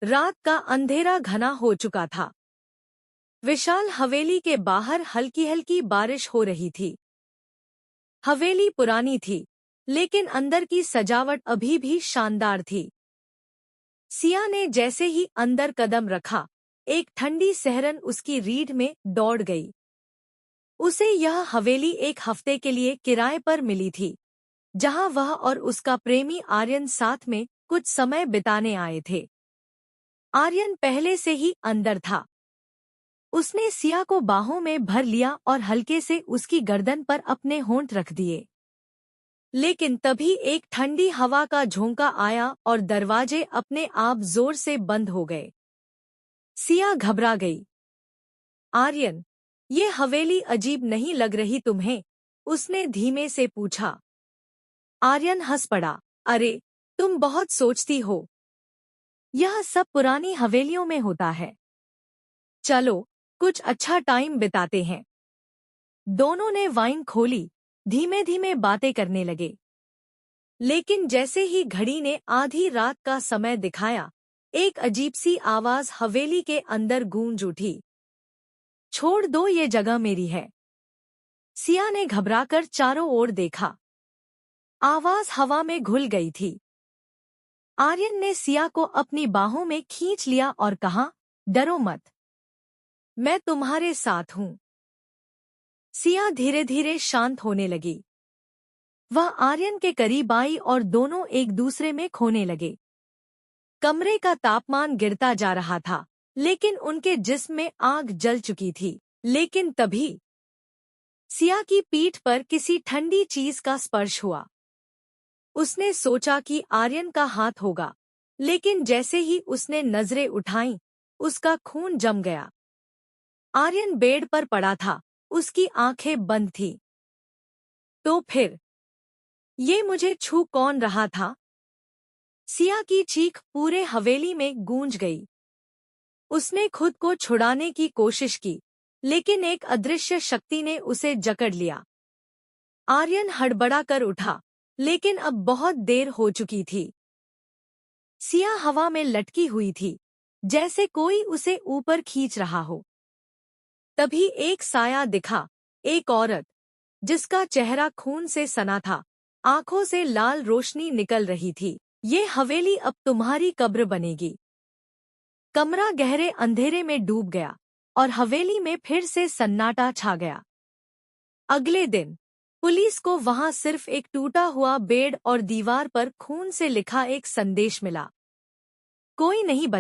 रात का अंधेरा घना हो चुका था। विशाल हवेली के बाहर हल्की हल्की बारिश हो रही थी। हवेली पुरानी थी, लेकिन अंदर की सजावट अभी भी शानदार थी। सिया ने जैसे ही अंदर कदम रखा, एक ठंडी सहरन उसकी रीढ़ में दौड़ गई। उसे यह हवेली एक हफ्ते के लिए किराए पर मिली थी, जहां वह और उसका प्रेमी आर्यन साथ में कुछ समय बिताने आए थे। आर्यन पहले से ही अंदर था। उसने सिया को बाहों में भर लिया और हल्के से उसकी गर्दन पर अपने होंठ रख दिए। लेकिन तभी एक ठंडी हवा का झोंका आया और दरवाजे अपने आप जोर से बंद हो गए। सिया घबरा गई। आर्यन, ये हवेली अजीब नहीं लग रही तुम्हें? उसने धीमे से पूछा। आर्यन हंस पड़ा। अरे, तुम बहुत सोचती हो। यह सब पुरानी हवेलियों में होता है। चलो, कुछ अच्छा टाइम बिताते हैं। दोनों ने वाइन खोली, धीमे धीमे बातें करने लगे। लेकिन जैसे ही घड़ी ने आधी रात का समय दिखाया, एक अजीब सी आवाज हवेली के अंदर गूंज उठी। छोड़ दो, ये जगह मेरी है। सिया ने घबराकर चारों ओर देखा। आवाज हवा में घुल गई थी। आर्यन ने सिया को अपनी बाहों में खींच लिया और कहा, डरो मत, मैं तुम्हारे साथ हूं। सिया धीरे धीरे शांत होने लगी। वह आर्यन के करीब आई और दोनों एक दूसरे में खोने लगे। कमरे का तापमान गिरता जा रहा था, लेकिन उनके जिस्म में आग जल चुकी थी। लेकिन तभी सिया की पीठ पर किसी ठंडी चीज का स्पर्श हुआ। उसने सोचा कि आर्यन का हाथ होगा, लेकिन जैसे ही उसने नजरें उठाईं, उसका खून जम गया। आर्यन बेड पर पड़ा था, उसकी आंखें बंद थीं। तो फिर ये मुझे छू कौन रहा था? सिया की चीख पूरे हवेली में गूंज गई। उसने खुद को छुड़ाने की कोशिश की, लेकिन एक अदृश्य शक्ति ने उसे जकड़ लिया। आर्यन हड़बड़ा कर उठा, लेकिन अब बहुत देर हो चुकी थी। सिया हवा में लटकी हुई थी, जैसे कोई उसे ऊपर खींच रहा हो। तभी एक साया दिखा, एक औरत, जिसका चेहरा खून से सना था, आंखों से लाल रोशनी निकल रही थी। ये हवेली अब तुम्हारी कब्र बनेगी। कमरा गहरे अंधेरे में डूब गया और हवेली में फिर से सन्नाटा छा गया। अगले दिन पुलिस को वहां सिर्फ एक टूटा हुआ बेड और दीवार पर खून से लिखा एक संदेश मिला। कोई नहीं बचा।